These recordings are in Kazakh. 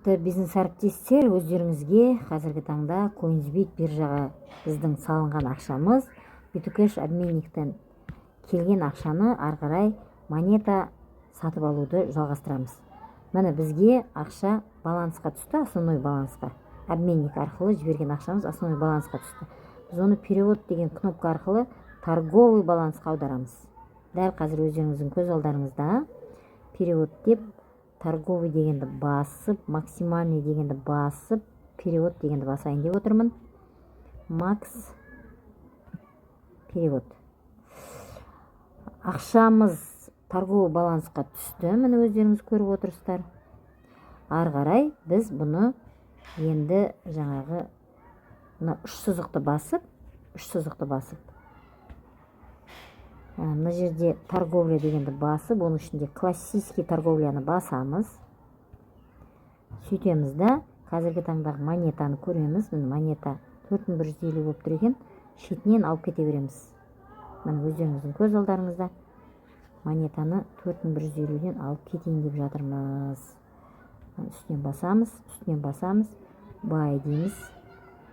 Құрметті бизнес әріптестер, өздеріңізге қазіргі таңда Coinsbit биржаға біздің салынған ақшамыз Bitucash обменниктен келген ақшаны ары қарай монета сатып алуды жалғастырамыз. Міне бізге ақша балансқа түсті, основной балансқа. Обменник арқылы жіберген ақшамыз основной балансқа түсті. Біз оны перевод деген кнопка арқылы торговый балансқа аударамыз. Дәл қазір өздеріңіздің көз алдарыңызда перевод деп торговый дегенді басып, максимальный дегенді басып, перевод дегенді басайын деп отырмын. Макс перевод. Ақшамыз торговый балансқа түсті. Міне өздеріңіз көріп отырсыздар. Ары қарай біз бұны енді жаңағы үш сызықты басып, мына жерде торговля дегенді басып, оның ішінде классический торговляны басамыз. Сөйтеміз да, қазіргі таңдағы монетаны көреміз. Монета 4150 болып тұр екен. Шетінен алып кете береміз. Міне өздеріңіздің көз алдарыңызда монетаны 4150-ден алып кетейін деп жатырмыз. Үстінен басамыз. Бай дейміз.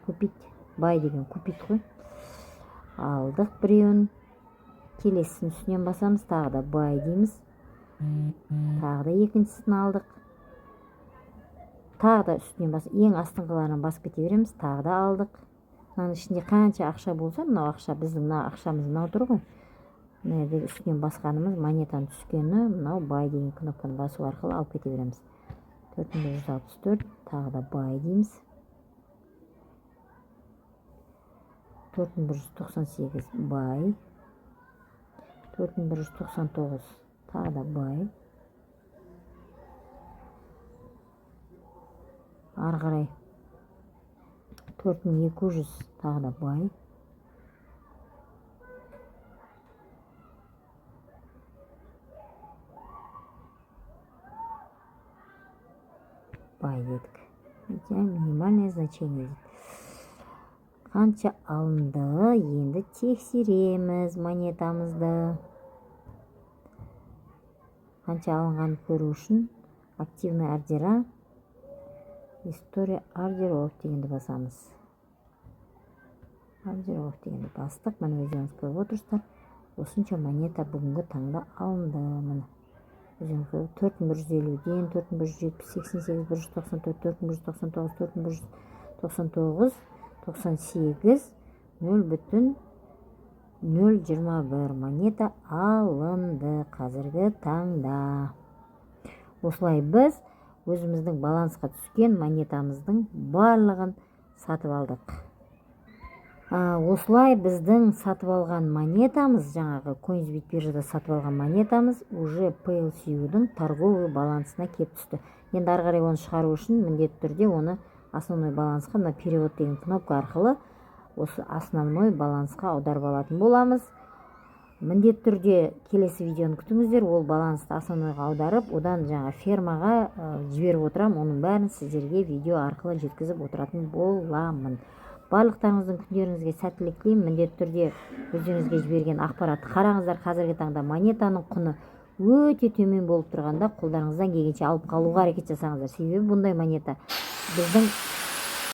Купить. Бай деген купить қой. Алдық біреуін. Келесін үстінен басамыз, тағы да бай дейміз. Тағы да екіншісін алдық. Тағы да үстінен басып, ең астыңғыларын басып кете береміз, тағы да алдық. Мынаның ішінде қанша ақша болса, мынау ақша, біздің ақшамыз мынау тұр ғой. Мына жерде үстінен басқанымыз монетаның түскені, мынау бай деген кнопканы басу арқылы алып кете береміз. 4164, тағы да бай дейміз. 4198 бай. 4199 тағы да бай. Ары қарай 4200 тағы да бай. Бай дедік. Минимальное значение дейді. Қанша алынды, енді тексереміз монетамызды. Қанша алынғанын көру үшін активный ордера, история ордеров дегенді басамыз. Ордеров дегенді бастық. Міне өздеріңіз көріп отырсыздар. Осынша монета бүгінгі таңда алынды. Міне өздеріңіз көріп 4150-ден 4170, 88, 194, 4199, 4199, 98, 0,021 монета алынды қазіргі таңда. Осылай біз өзіміздің балансқа түскен монетамыздың барлығын сатып алдық. Осылай біздің сатып алған монетамыз, жаңағы Coinsbit биржада сатып алған монетамыз уже PLCU-дің торговый балансына кеп түсті. Енді ары қарай оны шығару үшін міндетті түрде оны основной балансқа, мына перевод деген кнопка арқылы осы основной балансқа аударып алатын боламыз. Міндетті түрде келесі видеоны күтіңіздер, ол балансты основнойға аударып, одан жаңа фермаға жіберіп отырам, оның бәрін сіздерге видео арқылы жеткізіп отыратын боламын. Барлықтарыңыздың күндеріңізге сәттілік тілеймін. Міндетті түрде өздеріңізге жіберген ақпаратты қараңыздар. Қазіргі таңда монетаның құны өте төмен болып тұрғанда қолдарыңыздан келгенше алып қалуға әрекет жасаңыздар. Себебі бұндай монета біздің